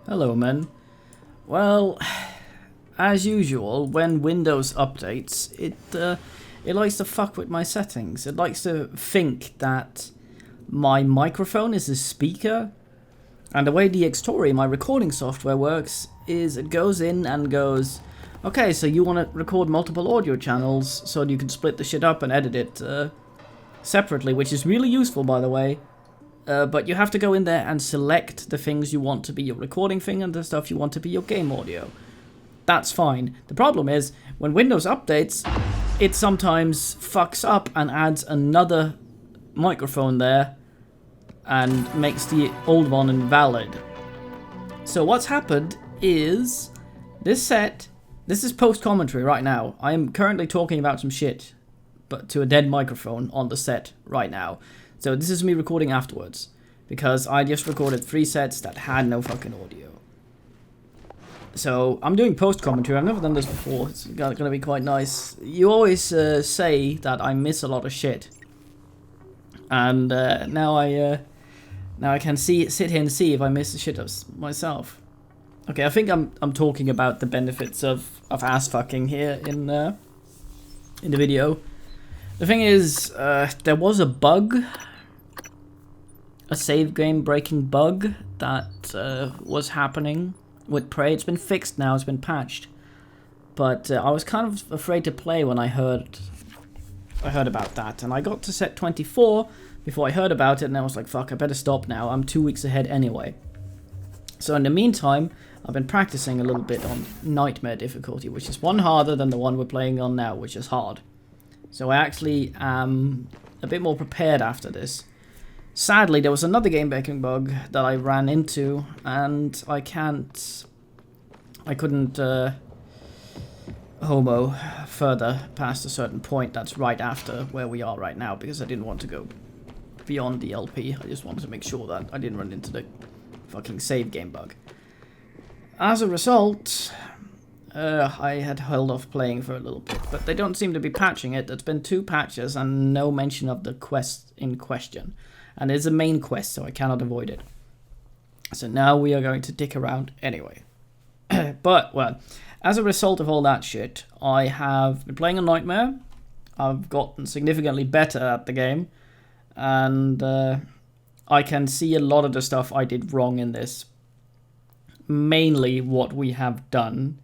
Hello, men. Well, as usual, when Windows updates, it likes to fuck with my settings. It likes to think that my microphone is a speaker, and the way the Xtory, my recording software, works is it goes in and goes, okay, so you want to record multiple audio channels so you can split the shit up and edit it separately, which is really useful, by the way. But you have to go in there and select the things you want to be your recording thing and the stuff you want to be your game audio. That's fine. The problem is, when Windows updates, it sometimes fucks up and adds another microphone there and makes the old one invalid. So what's happened is, this is post-commentary right now. I am currently talking about some shit, but to a dead microphone on the set right now. So this is me recording afterwards, because I just recorded 3 sets that had no fucking audio. So I'm doing post-commentary. I've never done this before. It's gonna be quite nice. You always say that I miss a lot of shit, and now I can sit here and see if I miss the shit of myself. Okay, I think I'm talking about the benefits of ass fucking here in the video. The thing is, there was a bug, a save game breaking bug that was happening with Prey. It's been fixed now, it's been patched. But I was kind of afraid to play when I heard about that. And I got to set 24 before I heard about it, and I was like, fuck, I better stop now. I'm 2 weeks ahead anyway. So in the meantime, I've been practicing a little bit on Nightmare difficulty, which is one harder than the one we're playing on now, which is hard. So I actually am a bit more prepared after this. Sadly, there was another game breaking bug that I ran into, and I couldn't homo further past a certain point that's right after where we are right now, because I didn't want to go beyond the LP. I just wanted to make sure that I didn't run into the fucking save game bug. As a result, I had held off playing for a little bit, but they don't seem to be patching it. There's been 2 patches and no mention of the quest in question. And it's a main quest, so I cannot avoid it. So now we are going to dick around anyway. But, well, as a result of all that shit, I have been playing a Nightmare. I've gotten significantly better at the game. And I can see a lot of the stuff I did wrong in this. Mainly what we have done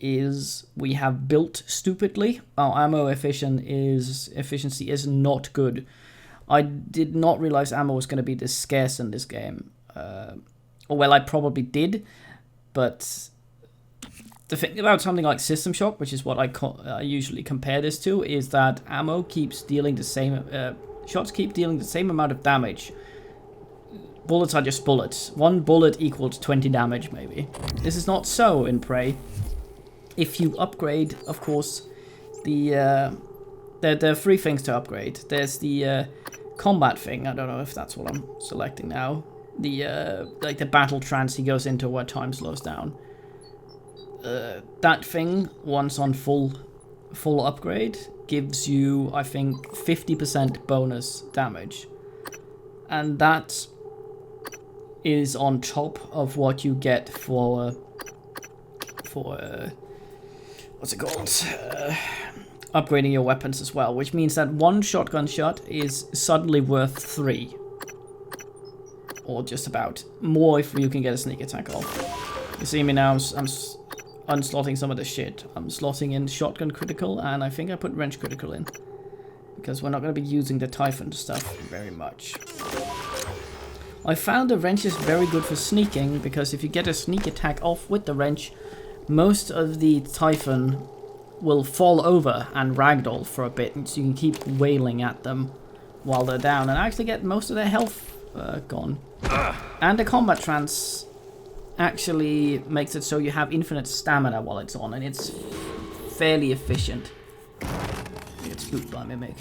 is we have built stupidly. Our ammo efficiency is not good. I did not realize ammo was going to be this scarce in this game. Or well, I probably did, but the thing about something like System Shock, which is what I usually compare this to, is that ammo keeps dealing the same, shots keep dealing the same amount of damage. Bullets are just bullets. 1 bullet equals 20 damage, maybe. This is not so in Prey. If you upgrade, of course, there are 3 things to upgrade. There's the combat thing. I don't know if that's what I'm selecting now. Like the battle trance he goes into where time slows down. That thing, once on full upgrade, gives you, I think, 50% bonus damage. And that is on top of what you get for what's it called? Upgrading your weapons as well, which means that 1 shotgun shot is suddenly worth 3. Or just about. More if you can get a sneak attack off. You see me now, I'm unslotting some of the shit. I'm slotting in shotgun critical, and I think I put wrench critical in. Because we're not going to be using the Typhon stuff very much. I found the wrench is very good for sneaking, because if you get a sneak attack off with the wrench, most of the Typhon will fall over and ragdoll for a bit, so you can keep wailing at them while they're down and actually get most of their health gone. And the combat trance actually makes it so you have infinite stamina while it's on, and it's fairly efficient. Get spooked by Mimic.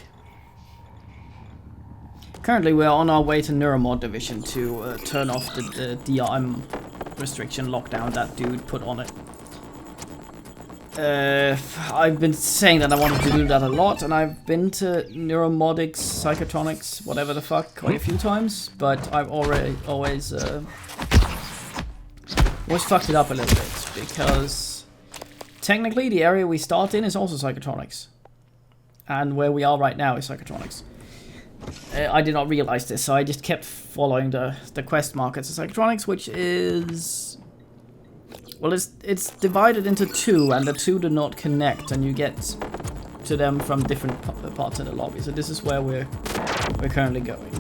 Currently we're on our way to Neuromod Division to turn off the DRM restriction lockdown that dude put on it. I've been saying that I wanted to do that a lot, and I've been to Neuromodics, Psychotronics, whatever the fuck, quite a few times, but I've always Always fucked it up a little bit, because technically the area we start in is also Psychotronics. And where we are right now is Psychotronics. I did not realize this, so I just kept following the quest markers of Psychotronics, which is... Well, it's divided into two, and the two do not connect, and you get to them from different parts of the lobby. So this is where we're currently going.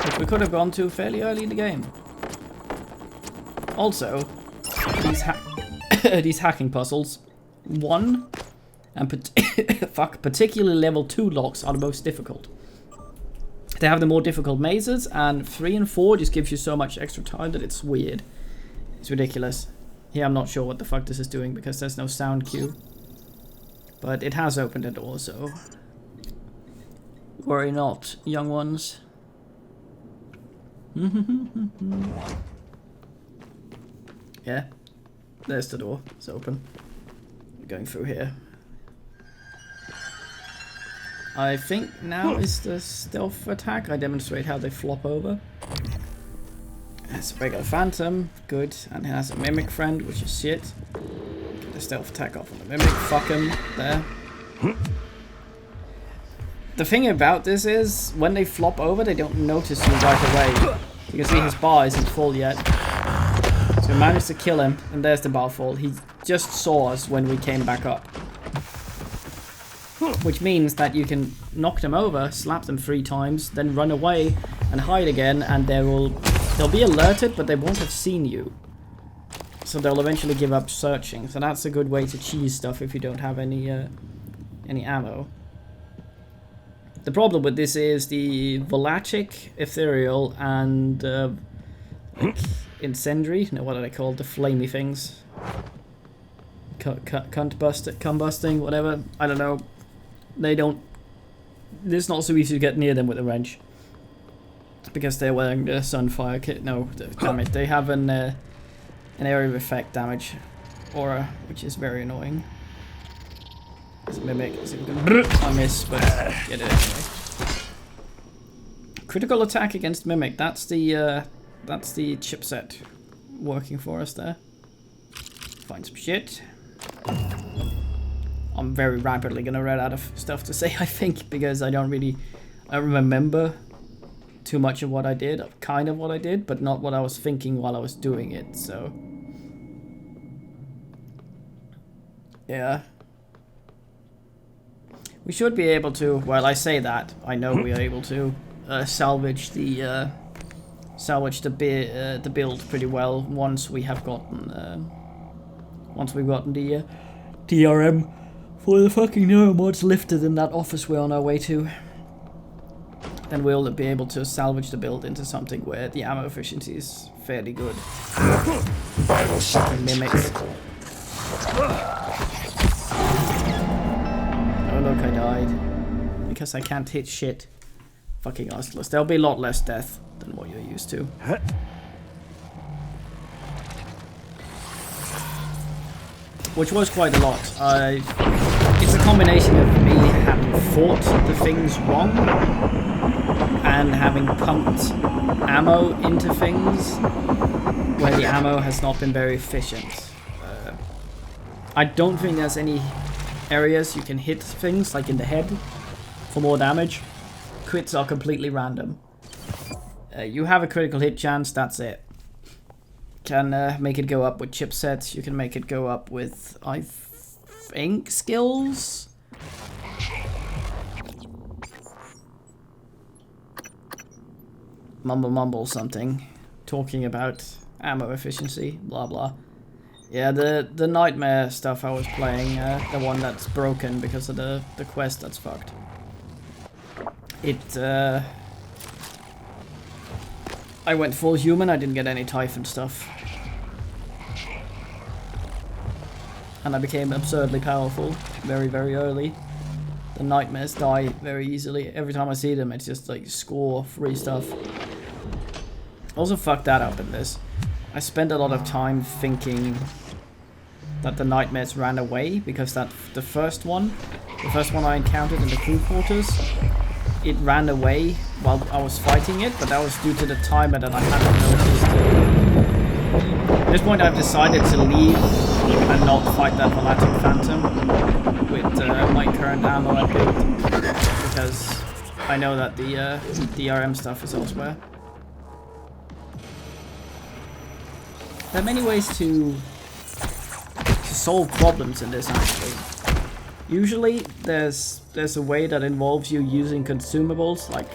Which we could have gone to fairly early in the game. Also, these hacking puzzles, 1 and particularly level 2 locks are the most difficult. They have the more difficult mazes, and 3 and 4 just gives you so much extra time that it's weird. It's ridiculous. Here I'm not sure what the fuck this is doing because there's no sound cue. But it has opened a door, so worry not, young ones. Yeah, there's the door. It's open. We're going through here. I think now is the stealth attack. I demonstrate how they flop over. It's a regular phantom, good, and it has a mimic friend, which is shit. Get the stealth attack off on the mimic. Fuck him there. The thing about this is, when they flop over, they don't notice you right away. You can see his bar isn't full yet. So we managed to kill him, and there's the bar full. He just saw us when we came back up. Which means that you can knock them over, slap them 3 times, then run away and hide again, and they'll be alerted, but they won't have seen you. So they'll eventually give up searching. So that's a good way to cheese stuff if you don't have any ammo. The problem with this is the Volachic, Ethereal, and like Incendiary. No, what are they called? The flamey things. Combusting, whatever. I don't know. They don't... It's not so easy to get near them with a wrench. Because they're wearing the Sunfire kit. No, damn it. They have an area of effect damage aura, which is very annoying. It's Mimic. I miss, but get it anyway. Critical attack against Mimic. That's the chipset working for us there. Find some shit. I'm very rapidly gonna run out of stuff to say, I think, because I don't remember too much of what I did. Kind of what I did, but not what I was thinking while I was doing it, so... Yeah. We should be able to, well, I say that, I know we are able to salvage the build pretty well once we have gotten we've gotten the DRM for the fucking neuromods lifted in that office we're on our way to. Then we'll be able to salvage the build into something where the ammo efficiency is fairly good. Fucking mimics. Oh look, I died. Because I can't hit shit. Fucking Osculus. There'll be a lot less death than what you're used to. Which was quite a lot. It's a combination of me having fought the things wrong and having pumped ammo into things where the ammo has not been very efficient. I don't think there's any areas you can hit things, like in the head, for more damage. Crits are completely random. You have a critical hit chance, that's it. Can make it go up with chipsets, you can make it go up with, I think, skills? Mumble something, talking about ammo efficiency, blah blah. Yeah, the nightmare stuff I was playing, the one that's broken because of the quest that's fucked. I went full human, I didn't get any Typhon stuff. And I became absurdly powerful very, very early. The nightmares die very easily. Every time I see them, it's just like score free stuff. Also fucked that up in this. I spent a lot of time thinking that the nightmares ran away because the first one I encountered in the crew quarters, it ran away while I was fighting it, but that was due to the timer that I hadn't noticed this point I've decided to leave and not fight that Volatic Phantom with my current ammo and build, because I know that the DRM stuff is elsewhere. There are many ways to solve problems in this, actually. Usually there's a way that involves you using consumables, like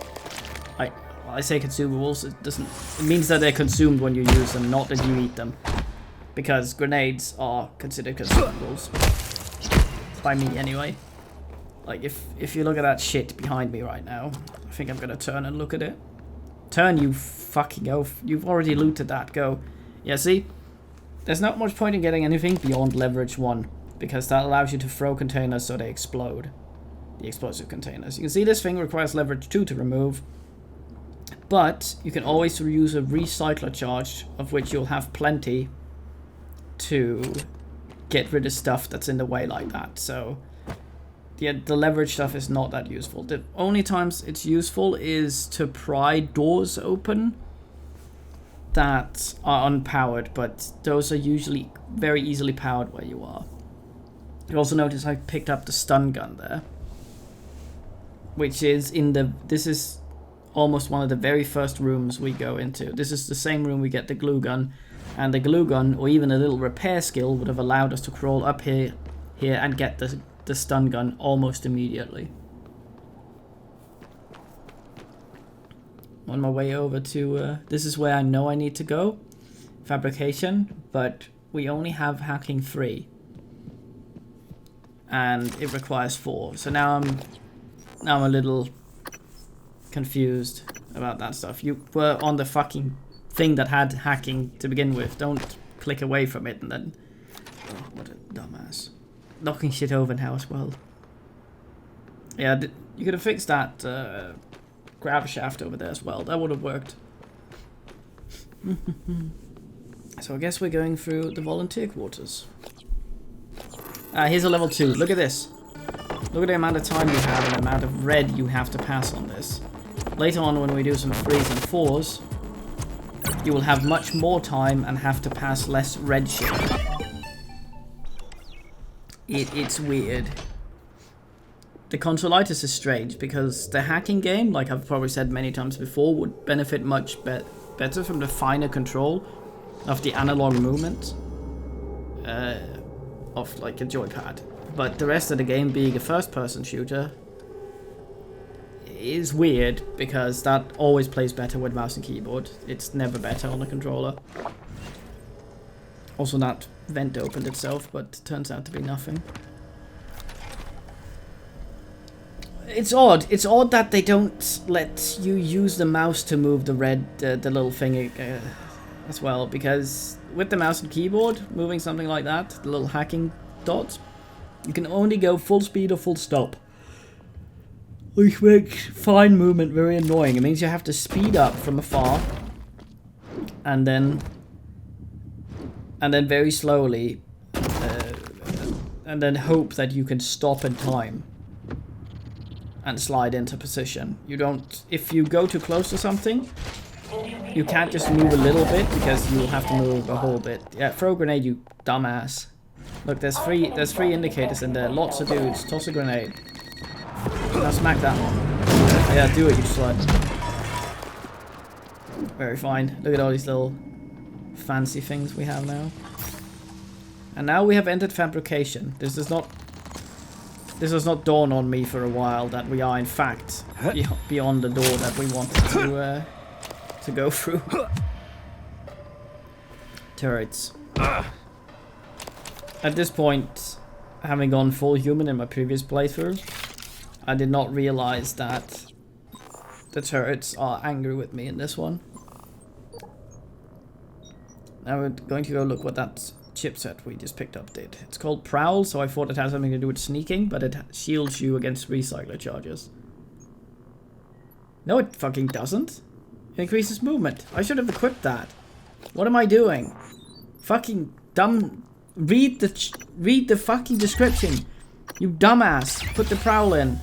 I say consumables, it means that they're consumed when you use them, not that you eat them. Because grenades are considered consumables. By me anyway. Like if you look at that shit behind me right now, I think I'm gonna turn and look at it. Turn, you fucking oaf. You've already looted that, go. Yeah, see? There's not much point in getting anything beyond leverage 1, because that allows you to throw containers so they explode. The explosive containers. You can see this thing requires leverage 2 to remove, but you can always use a recycler charge, of which you'll have plenty to get rid of stuff that's in the way like that. So yeah, the leverage stuff is not that useful. The only times it's useful is to pry doors open that are unpowered, but those are usually very easily powered where you are. You also notice I picked up the stun gun there, which is in the, this is almost one of the very first rooms we go into. This is the same room we get the glue gun, and the glue gun, or even a little repair skill, would have allowed us to crawl up here and get the stun gun almost immediately. On my way over to, this is where I know I need to go, fabrication, but we only have hacking 3. And it requires 4, so now I'm a little confused about that stuff. You were on the fucking thing that had hacking to begin with. Don't click away from it and then... Oh, what a dumbass. Knocking shit over now as well. Yeah, you could have fixed that grab shaft over there as well. That would have worked. So I guess we're going through the volunteer quarters. Here's a level 2. Look at this. Look at the amount of time you have and the amount of red you have to pass on this. Later on, when we do some 3s and 4s, you will have much more time and have to pass less red shit. It's weird. The Consulitis is strange because the hacking game, like I've probably said many times before, would benefit much better from the finer control of the analog movement of like a joypad. But the rest of the game, being a first-person shooter, is weird because that always plays better with mouse and keyboard. It's never better on a controller. Also, that vent opened itself, but turns out to be nothing. It's odd. It's odd that they don't let you use the mouse to move the red, the little thing as well, because with the mouse and keyboard, moving something like that, the little hacking dots, you can only go full speed or full stop, which makes fine movement very annoying. It means you have to speed up from afar, and then very slowly, and then hope that you can stop in time and slide into position. You don't, if you go too close to something, you can't just move a little bit because you'll have to move a whole bit. Yeah, throw a grenade, you dumbass. Look, there's three indicators in there. Lots of dudes. Toss a grenade. Now smack that one. Yeah, do it, you slut. Very fine. Look at all these little fancy things we have now. And now we have entered fabrication. This does not dawn on me for a while that we are in fact beyond the door that we wanted to go through. Turrets. At this point, having gone full human in my previous playthrough, I did not realize that the turrets are angry with me in this one. Now we're going to go look what that chipset we just picked up did. It's called Prowl, so I thought it had something to do with sneaking, but it shields you against recycler charges. No, it fucking doesn't. It increases movement. I should have equipped that. What am I doing? Fucking dumb... Read the fucking description, you dumbass. Put the Prowl in.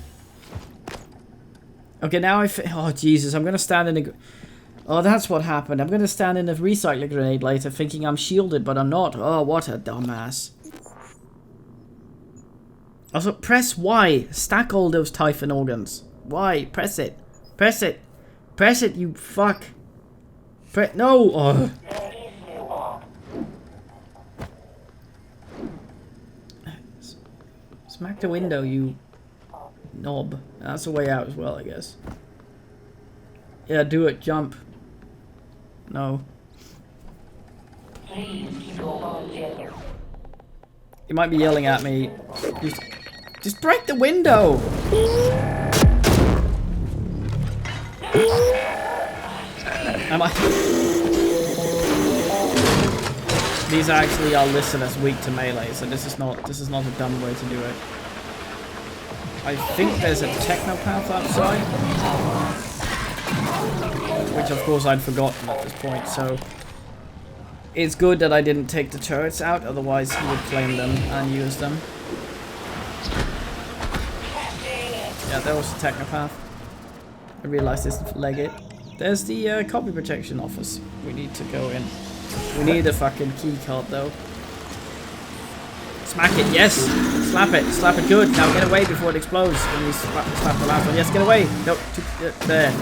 Okay, now oh Jesus, I'm gonna stand in the... Oh, that's what happened. I'm gonna stand in a recycling grenade later thinking I'm shielded, but I'm not. Oh, what a dumbass. Also, press Y. Stack all those Typhon organs. Y. Press it. Press it. Press it, you fuck. No! Oh. Smack the window, you knob. That's the way out as well, I guess. Yeah, do it. Jump. No. You might be yelling at me. Just break the window! Am I? These actually are listed as weak to melee, so this is not a dumb way to do it. I think there's a Technopath outside, which of course I'd forgotten at this point, so it's good that I didn't take the turrets out, otherwise he would claim them and use them. Yeah, there was a Technopath. I realized this leg it. There's the copy protection office we need to go in. We need a fucking key card though. Smack it, yes! Slap it good. Now get away before it explodes when you slap the last one. Yes, get away! No, there.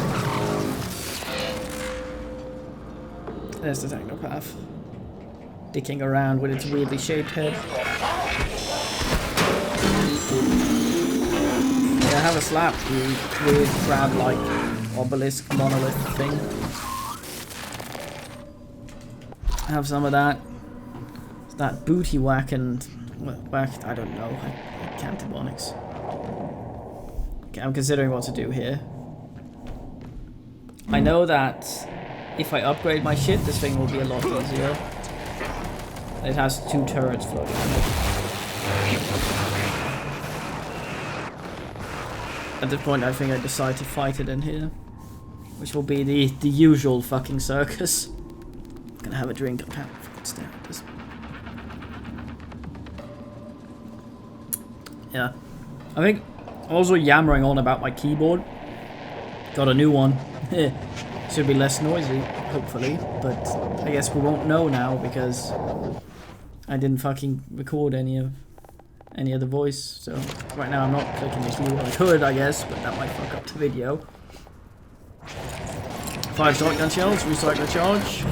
There's the Technopath. Dicking around with its weirdly shaped head. Yeah, have a slap, you weird crab-like obelisk monolith thing. Have some of that. It's that booty whack and whack. I don't know. I can't Ebonics. Okay, I'm considering what to do here. I know that if I upgrade my shit, this thing will be a lot easier. It has 2 turrets floating on it. At this point, I think I decide to fight it in here, which will be the usual fucking circus. I'm gonna have a drink. I can't fucking stare at this. Yeah, I think also yammering on about my keyboard. Got a new one. Should be less noisy, hopefully, but I guess we won't know now because I didn't fucking record any of the voice. So right now I'm not clicking the keyboard. I could, I guess, but that might fuck up the video. 5 shotgun shells, recycler charge.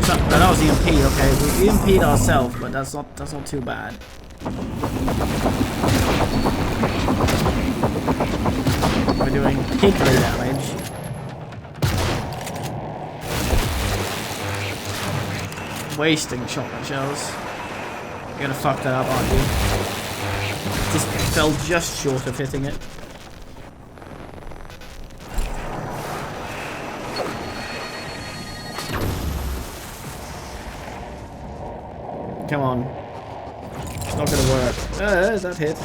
So, that was EMP. Okay, we EMP'd ourselves, but that's not too bad. We're doing particular damage. Wasting shotgun shells. You're gonna fuck that up, aren't you? Just fell just short of hitting it. Come on. It's not gonna work. That hit.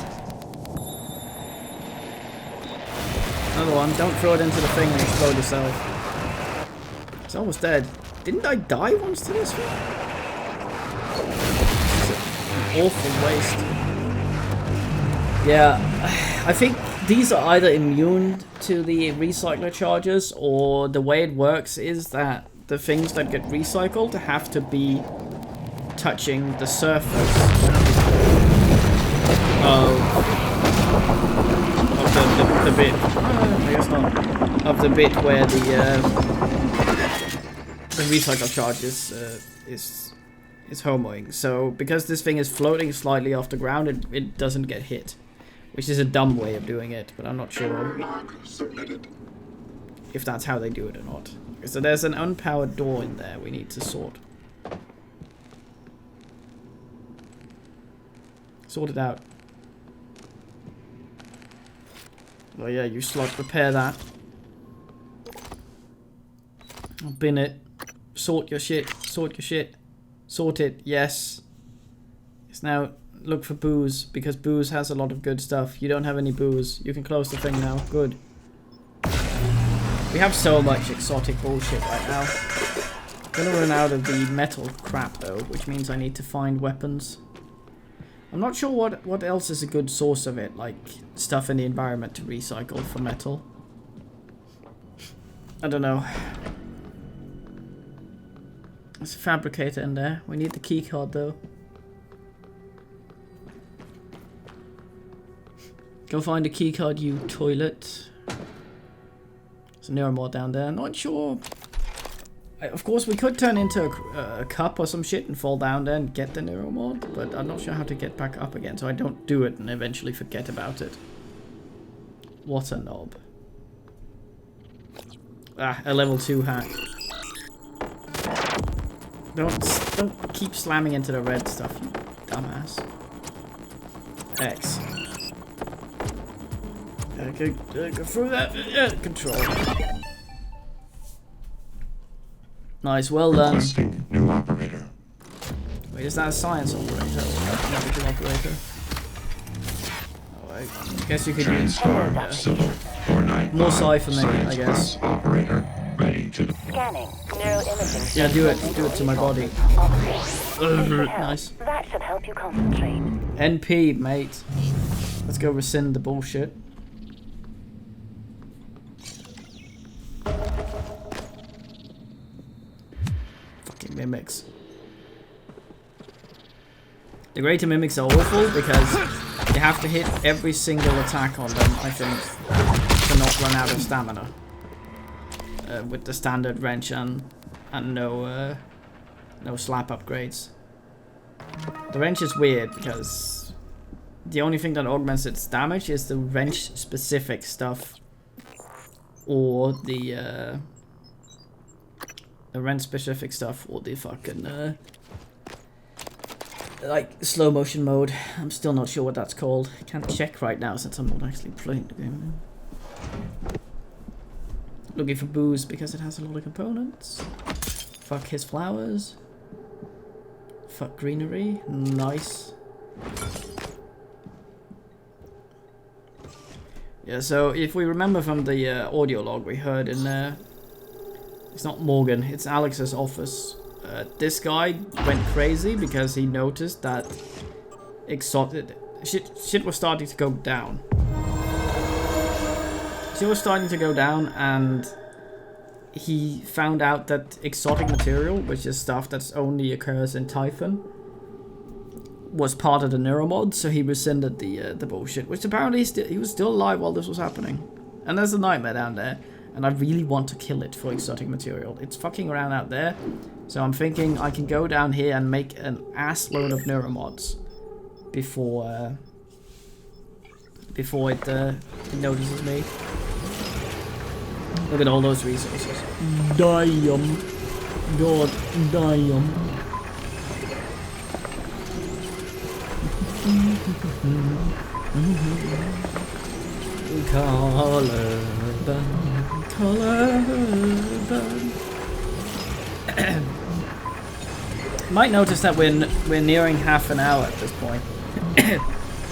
Another one. Don't throw it into the thing and explode yourself. It's almost dead. Didn't I die once to this one? Awful waste. Yeah, I think these are either immune to the recycler charges, or the way it works is that the things that get recycled have to be touching the surface of the bit. I guess not. Of the bit where the recycle charge is homoing. So because this thing is floating slightly off the ground, it doesn't get hit, which is a dumb way of doing it, but I'm not sure if that's how they do it or not. Okay, so there's an unpowered door in there we need to sort it out. Oh yeah, you slot, repair that. I'll bin it. Sort your shit. Sort your shit. Sort it. Yes. It's now look for booze, because booze has a lot of good stuff. You don't have any booze. You can close the thing now. Good. We have so much exotic bullshit right now. I'm gonna run out of the metal crap though, which means I need to find weapons. I'm not sure what else is a good source of it, like stuff in the environment to recycle for metal. I don't know. There's a fabricator in there. We need the key card though. Go find a key card, you toilet. There's a Neuromod down there. Not sure. Of course, we could turn into a cup or some shit and fall down there and get the Neuromod, but I'm not sure how to get back up again, so I don't do it and eventually forget about it. What a knob. Ah, a level 2 hack. Don't keep slamming into the red stuff, you dumbass. X. Go through that. Control. Nice, well done. Requesting new operator. Wait, is that a science operator? Medical operator? Oh, I guess you could use Silver 495. more psi for me, I Science guess. class operator ready to. Scanning. Neuroimaging. Yeah, do it to my body. Nice. That should help you concentrate. NP, mate. Let's go rescind the bullshit. Fucking mimics. The greater mimics are awful because you have to hit every single attack on them, I think, to not run out of stamina. With the standard wrench and no slap upgrades. The wrench is weird because the only thing that augments its damage is the wrench specific stuff, or the wrench specific stuff, or the fucking like slow motion mode. I'm still not sure what that's called. I can't check right now since I'm not actually playing the game. Looking for booze because it has a lot of components. Fuck his flowers. Fuck greenery. Nice. Yeah, so if we remember from the audio log we heard in it's not Morgan, it's Alex's office. This guy went crazy because he noticed that shit was starting to go down. Shit was starting to go down, and he found out that exotic material, which is stuff that only occurs in Typhon, was part of the Neuromod, so he rescinded the bullshit, which apparently he was still alive while this was happening. And there's a nightmare down there, and I really want to kill it for exotic material. It's fucking around out there, so I'm thinking I can go down here and make an ass load of Neuromods before it notices me. Look at all those resources. Damn. God damn. Collarbone. Might notice that we're nearing half an hour at this point.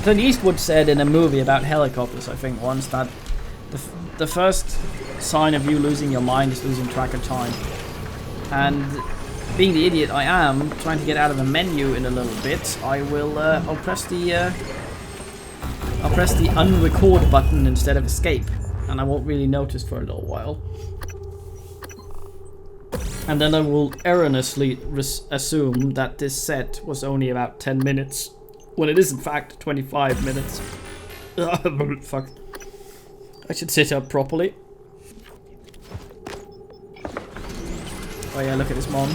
Clint Eastwood said in a movie about helicopters, I think once, that the first sign of you losing your mind is losing track of time. And being the idiot I am, trying to get out of the menu in a little bit, I'll press the unrecord button instead of escape, and I won't really notice for a little while. And then I will erroneously assume that this set was only about 10 minutes, when it is in fact 25 minutes. Fuck. I should sit up properly. Oh yeah, look at this mon.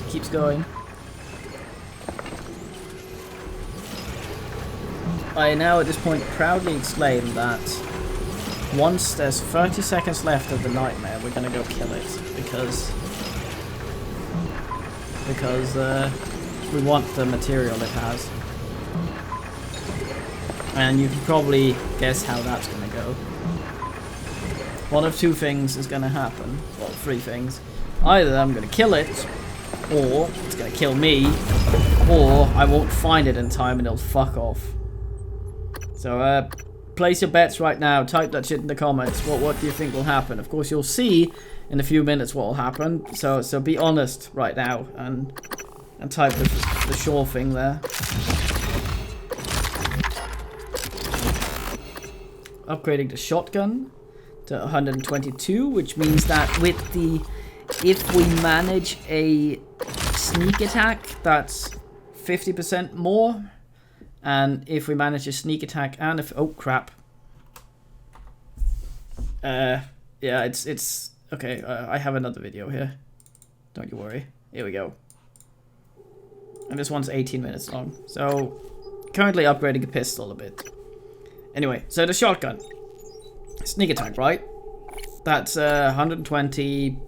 Keeps going. I now at this point proudly exclaim that once there's 30 seconds left of the nightmare, we're gonna go kill it, because we want the material it has. And you can probably guess how that's gonna go. One of two things is gonna happen. Well, three things. Either I'm gonna kill it, or it's gonna kill me, or I won't find it in time and it'll fuck off. So, place your bets right now. Type that shit in the comments. What do you think will happen? Of course, you'll see in a few minutes what will happen. So be honest right now and type the sure thing there. Upgrading the shotgun. to 122, which means that if we manage a sneak attack, that's 50% more. And if we manage a sneak attack and if... Oh, crap. Yeah, it's... Okay, I have another video here. Don't you worry. Here we go. And this one's 18 minutes long. So, currently upgrading a pistol a bit. Anyway, so the shotgun. Sneak attack, right? That's 120...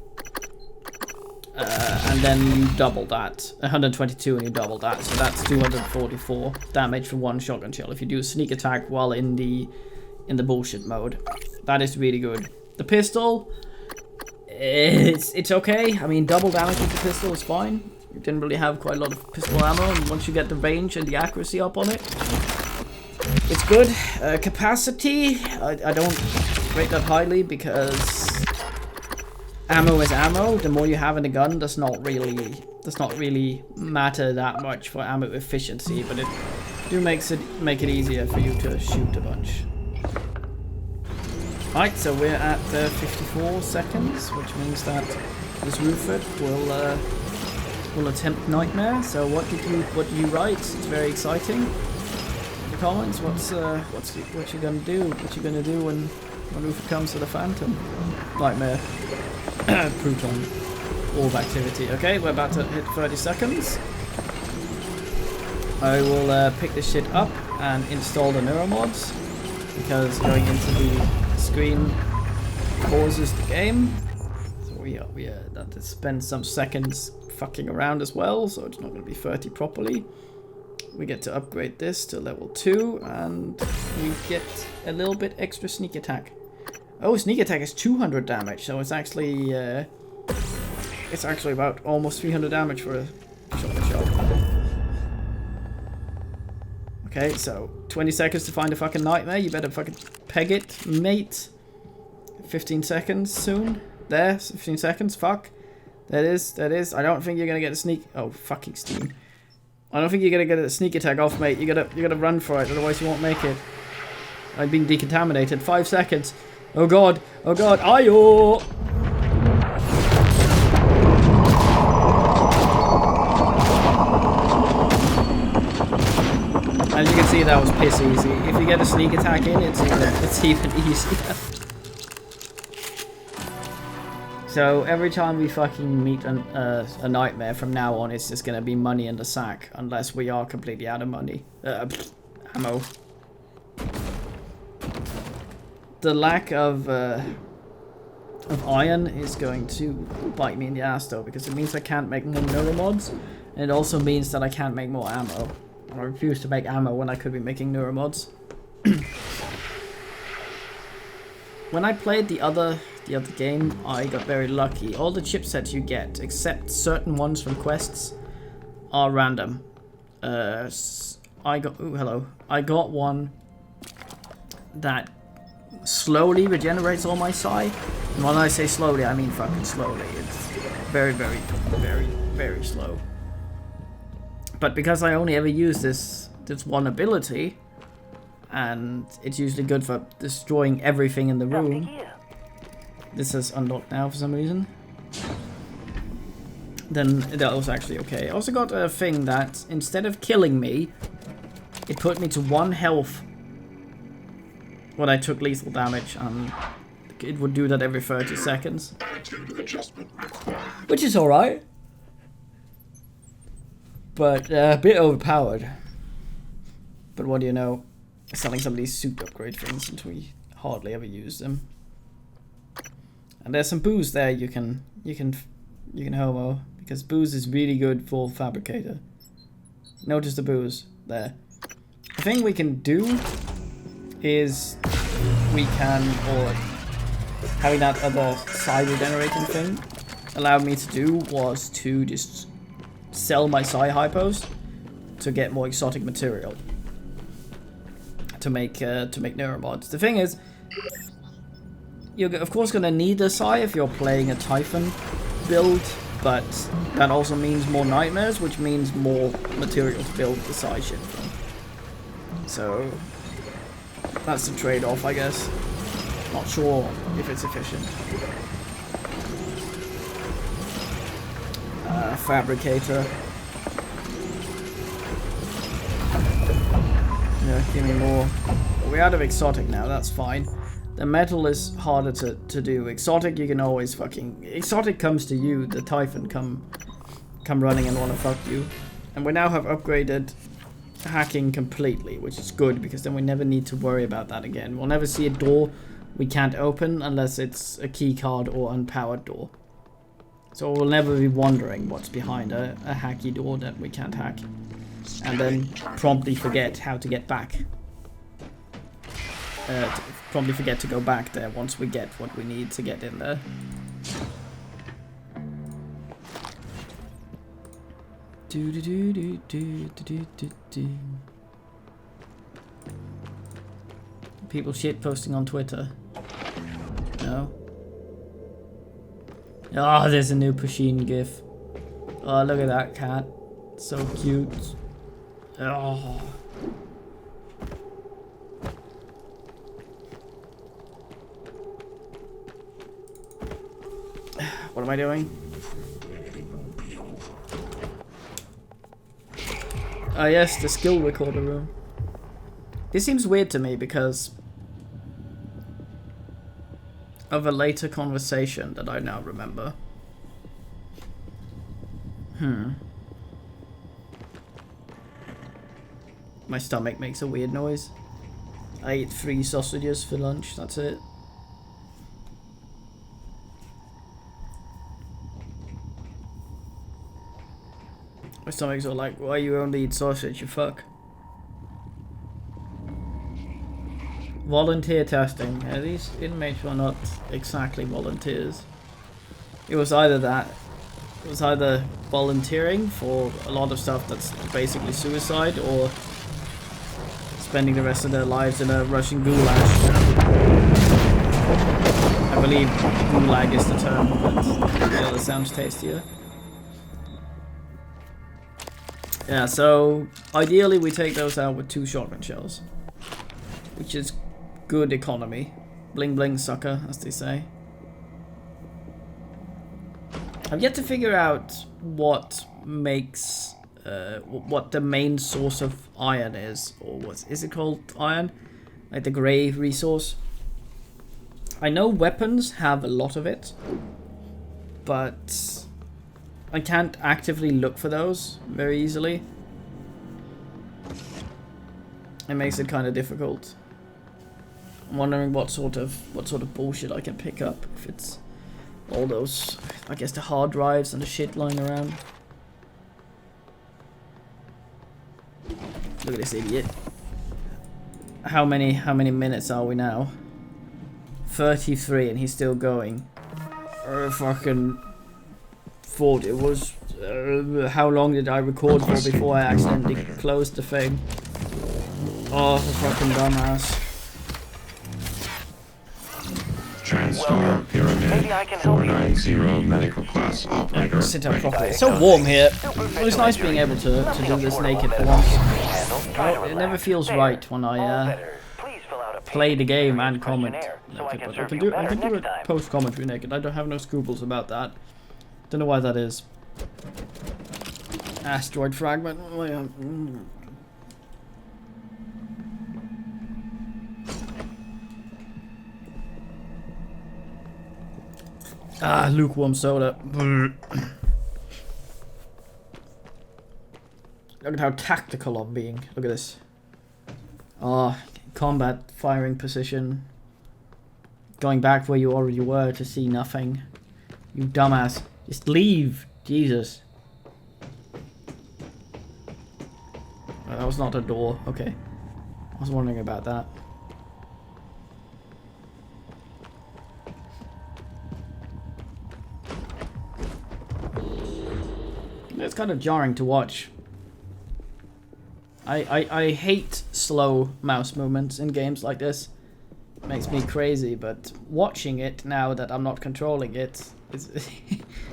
and then you double that. 122 and you double that. So that's 244 damage for one shotgun shell if you do a sneak attack while in the bullshit mode. That is really good. The pistol, it's okay. I mean, double damage with the pistol is fine. You didn't really have quite a lot of pistol ammo, and once you get the range and the accuracy up on it, it's good. Capacity, I don't rate that highly because ammo is ammo. The more you have in the gun does not really matter that much for ammo efficiency, but it do make it easier for you to shoot a bunch. Right, so we're at 54 seconds, which means that this Ruford will attempt Nightmare. So what did you write? It's very exciting. In the comments, what you gonna do? What you gonna do when Ruford comes to the Phantom? Nightmare. Proton. Orb activity. Okay, we're about to hit 30 seconds. I will pick this shit up and install the neuromods, because going into the screen pauses the game. So we that to spend some seconds fucking around as well, so it's not going to be 30 properly. We get to upgrade this to level 2, and we get a little bit extra sneak attack. Oh, sneak attack is 200 damage, so it's actually about almost 300 damage for a shot. Okay, so 20 seconds to find a fucking Nightmare. You better fucking peg it, mate. 15 seconds soon. There, 15 seconds. Fuck. That is. I don't think you're gonna get a sneak. Oh, fucking Steam. I don't think you're gonna get a sneak attack off, mate. You gotta run for it, otherwise you won't make it. I'm being decontaminated. 5 seconds. Oh god. Oh god. Ayo! As you can see, that was piss easy. If you get a sneak attack in, it's even easier. So every time we fucking meet a Nightmare from now on, it's just gonna be money in the sack, unless we are completely out of money. Ammo. The lack of iron is going to bite me in the ass though, because it means I can't make more neuromods, and it also means that I can't make more ammo. I refuse to make ammo when I could be making neuromods. When I played the other game, I got very lucky. All the chipsets you get, except certain ones from quests, are random. I got one that slowly regenerates all my psi. And when I say slowly, I mean fucking slowly. It's very, very, very, very slow. But because I only ever use this one ability, and it's usually good for destroying everything in the room. This is unlocked now for some reason. Then that was actually okay. I also got a thing that instead of killing me, it put me to 1 health when I took lethal damage, and it would do that every 30 seconds. Which is alright. But a bit overpowered. But what do you know? Selling some of these suit upgrade things since we hardly ever use them. And there's some booze there you can homo, because booze is really good for fabricator. Notice the booze there. The thing we can do is or having that other psi regenerating thing allowed me to do was to just sell my psi hypos to get more exotic material to make neuromods. The thing is, you're of course gonna need a psi if you're playing a Typhon build, but that also means more nightmares, which means more material to build the psi shit from. So that's the trade-off, I guess. Not sure if it's efficient. Fabricator. Yeah, give me more. We're out of exotic now, that's fine. The metal is harder to do. Exotic you can always fucking... Exotic comes to you, the Typhon come running and wanna fuck you. And we now have upgraded hacking completely, which is good because then we never need to worry about that again. We'll never see a door we can't open unless it's a key card or unpowered door. So we'll never be wondering what's behind a hacky door that we can't hack. And then promptly forget how to get back. Promptly forget to go back there once we get what we need to get in there. People shit posting on Twitter. No. Oh, there's a new Pusheen gif. Oh, look at that cat. So cute. Oh. What am I doing? Oh yes, the skill recorder room. This seems weird to me because of a later conversation that I now remember. My stomach makes a weird noise. I ate 3 sausages for lunch, that's it. My stomach's all like, why you only eat sausage, you fuck? Volunteer testing. Yeah, these inmates were not exactly volunteers. It was either that. It was either volunteering for a lot of stuff that's basically suicide, or spending the rest of their lives in a Russian goulash. I believe gulag is the term, but the other sounds tastier. Yeah, so ideally we take those out with 2 shotgun shells, which is good economy. Bling bling sucker, as they say. I've yet to figure out what makes, what the main source of iron is, or what is it called, iron? Like the grey resource. I know weapons have a lot of it, but I can't actively look for those very easily. It makes it kind of difficult. I'm wondering what sort of bullshit I can pick up if it's all those, I guess, the hard drives and the shit lying around. Look at this idiot. How many minutes are we now? 33 and he's still going. Fucking thought it was how long did I record for before I accidentally closed the thing? Oh, the fucking dumbass. TranStar Pyramid 490 medical class operator. Sit up properly. It's so warm here. It was nice being able to do this naked for once. It never feels right when I play the game and comment naked, but I can do it post commentary naked. I don't have no scruples about that. Don't know why that is. Asteroid fragment. Ah, lukewarm soda. Look at how tactical I'm being. Look at this. Oh, combat firing position. Going back where you already were to see nothing. You dumbass. Just leave. Jesus. Oh, that was not a door. Okay. I was wondering about that. It's kind of jarring to watch. I hate slow mouse movements in games like this. It makes me crazy, but watching it now that I'm not controlling it, it's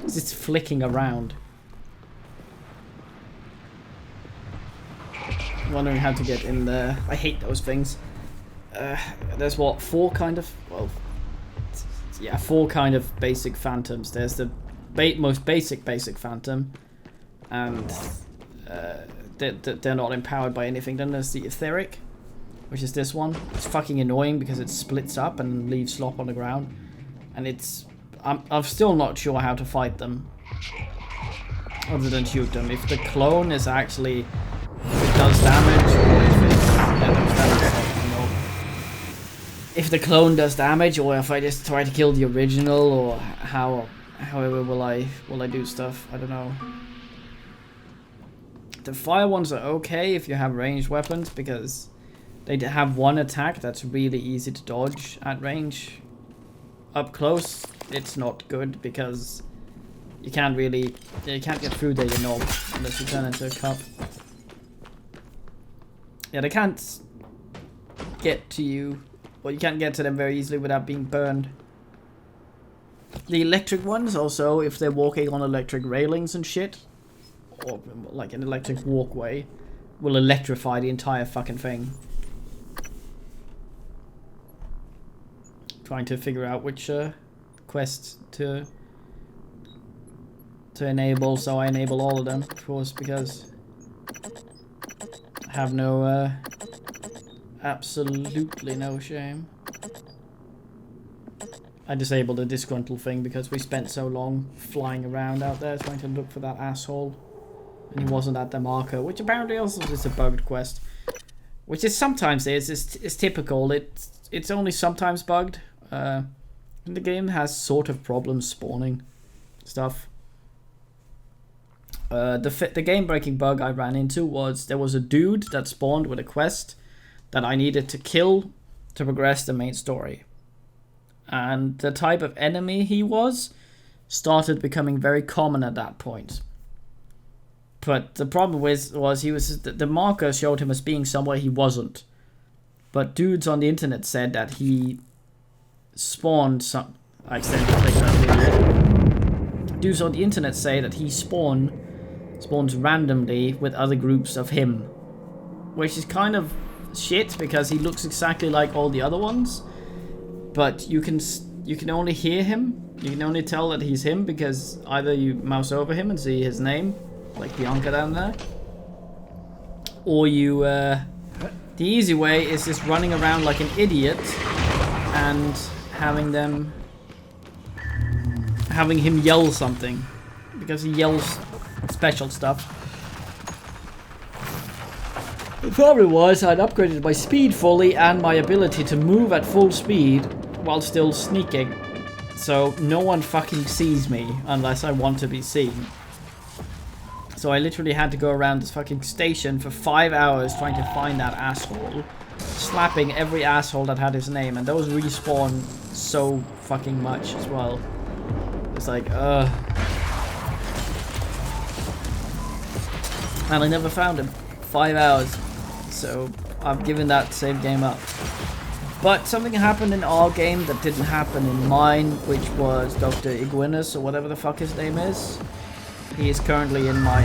just flicking around. Wondering how to get in there. I hate those things. There's what, 4 kind of, well, yeah, 4 kind of basic phantoms. There's the most basic phantom, and they're not empowered by anything. Then there's the etheric, which is this one. It's fucking annoying because it splits up and leaves slop on the ground, and I'm still not sure how to fight them other than shoot them. If the clone is actually, if it does damage, or if it's, yeah, those damage, you know. If the clone does damage, or if I just try to kill the original, or however will I do stuff, I don't know. The fire ones are okay if you have ranged weapons, because they have one attack that's really easy to dodge at range. Up close, it's not good, because you can't get through there, you know, unless you turn into a cup. Yeah, they can't get to you, or you can't get to them very easily without being burned. The electric ones also, if they're walking on electric railings and shit, or like an electric walkway, will electrify the entire fucking thing. Trying to figure out which quest to enable, so I enable all of them, of course, because I have no absolutely no shame. I disabled the disgruntled thing because we spent so long flying around out there trying to look for that asshole, and he wasn't at the marker, which apparently also is a bugged quest, which is sometimes it's typical. It's only sometimes bugged. The game has sort of problems spawning stuff. The game breaking bug I ran into was there was a dude that spawned with a quest that I needed to kill to progress the main story. And the type of enemy he was started becoming very common at that point. But the problem was the marker showed him as being somewhere he wasn't. But dudes on the internet said that he spawned some... I accidentally clicked that. Dudes on the internet say that he spawns randomly with other groups of him. Which is kind of shit, because he looks exactly like all the other ones. But you can only hear him. You can only tell that he's him because either you mouse over him and see his name, like Bianca down there, or you... the easy way is just running around like an idiot and having him yell something, because he yells special stuff. The problem was I'd upgraded my speed fully and my ability to move at full speed while still sneaking, so no one fucking sees me unless I want to be seen. So I literally had to go around this fucking station for 5 hours trying to find that asshole, slapping every asshole that had his name, and those respawn so fucking much as well. It's like, and I never found him. 5 hours. So I've given that save game up. But something happened in our game that didn't happen in mine, which was Dr. Iguinus, or whatever the fuck his name is. He is currently in my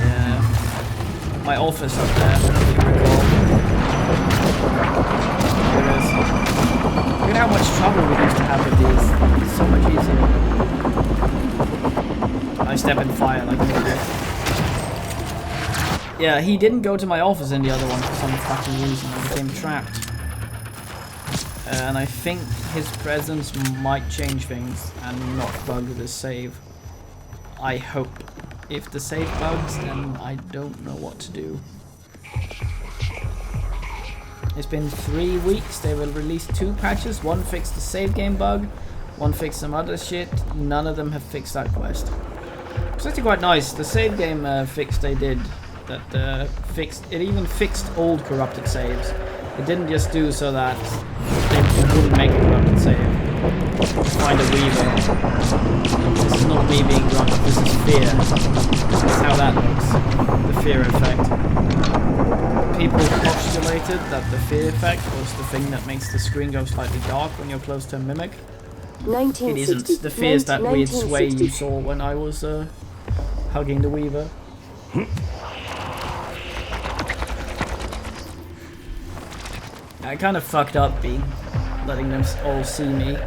my office up there, if you recall. There it is. Look at how much trouble we used to have with these. It's so much easier. I step in fire like an idiot. Yeah, he didn't go to my office in the other one for some fucking reason. I became trapped. And I think his presence might change things and not bug the save. I hope. If the save bugs, then I don't know what to do. It's been 3 weeks. They will release 2 patches. One fixed the save game bug. One fixed some other shit. None of them have fixed that quest. It's actually quite nice. The save game fix they did, that it even fixed old corrupted saves. It didn't just do so that it wouldn't make a corrupted save. Find a weaver. This is not me being drunk, this is fear. That's how that looks. The fear effect. People postulated that the fear effect was the thing that makes the screen go slightly dark when you're close to a mimic. It isn't. The fear is that weird sway you saw when I was hugging the weaver. I kind of fucked up letting them all see me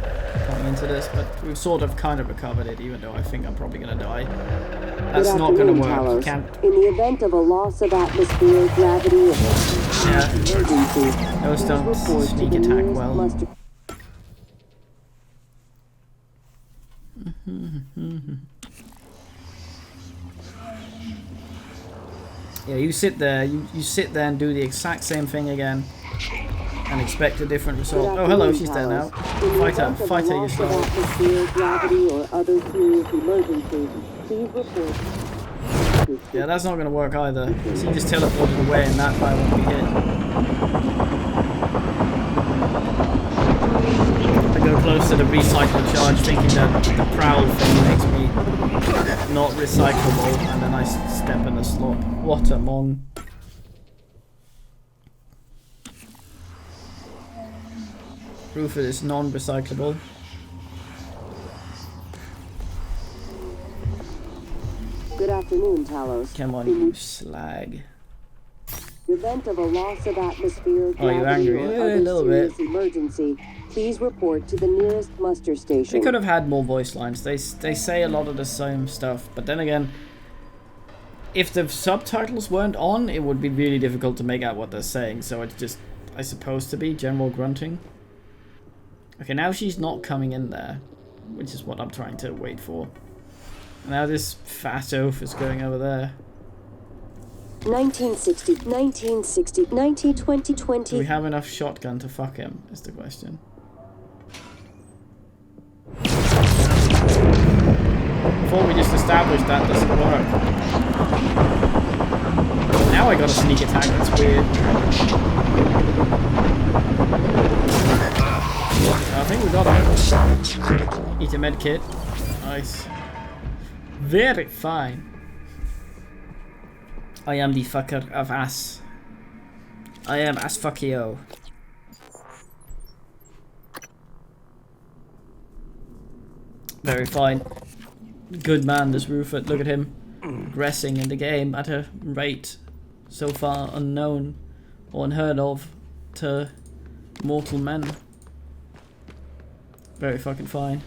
coming into this, but we've sort of kind of recovered it, even though I think I'm probably gonna die. That's not gonna work. You can't. In the event of a loss of atmosphere, gravity, or emergency, Those don't report to sneak the attack nearest well. muster. Yeah, you sit there, you sit there and do the exact same thing again, and expect a different result. Oh, hello, she's there now. Fight her, you Loss of slow. atmosphere, gravity, or other serious emergency, please report. Yeah, that's not gonna work either. She just teleported away and that guy won't be hit. I go close to the recycle charge thinking that the prowl thing makes me not recyclable, and then I step in the slot. What a mong. Roof is non-recyclable. Good afternoon, Talos. Come on, In you slag. the event of a loss of atmosphere, Oh, you gravity, angry? or Yeah, a other little bit. serious emergency, please report to the nearest muster station. They could have had more voice lines. They say a lot of the same stuff, but then again, if the subtitles weren't on, it would be really difficult to make out what they're saying. So it's just, I suppose, to be general grunting. Okay, now she's not coming in there, which is what I'm trying to wait for. Now this fat oaf is going over there. 1960, 1960, 1920, Do 20. we have enough shotgun to fuck him, is the question. Before we just established that doesn't work. Now I got a sneak attack, that's weird. I think we got him. Sounds critical. Eat a med kit. Nice. Very fine. I am the fucker of ass. I am ass fuckio. Very fine. Good man, this Rufus. Look at him progressing in the game at a rate so far unknown or unheard of to mortal men. Very fucking fine.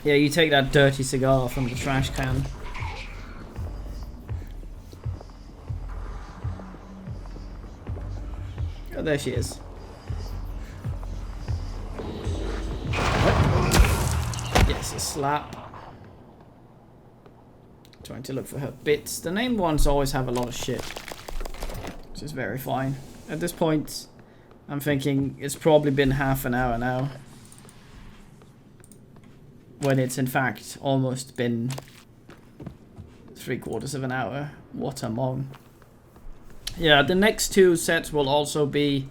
Yeah, you take that dirty cigar from the trash can. Oh, there she is. Yes, a slap. Trying to look for her bits. The named ones always have a lot of shit, which is very fine. At this point, I'm thinking it's probably been half an hour now, when it's in fact almost been 3/4 of an hour. What a mong. Yeah, the next two sets will also be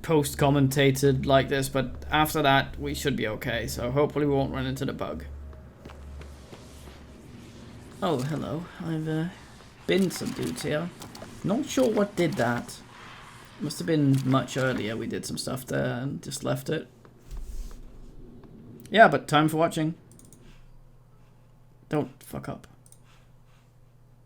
post-commentated like this, but after that we should be okay, so hopefully we won't run into the bug. Oh, hello. I've been some dudes here. Not sure what did that. Must have been much earlier. We did some stuff there and just left it. Yeah, but time for watching. Don't fuck up.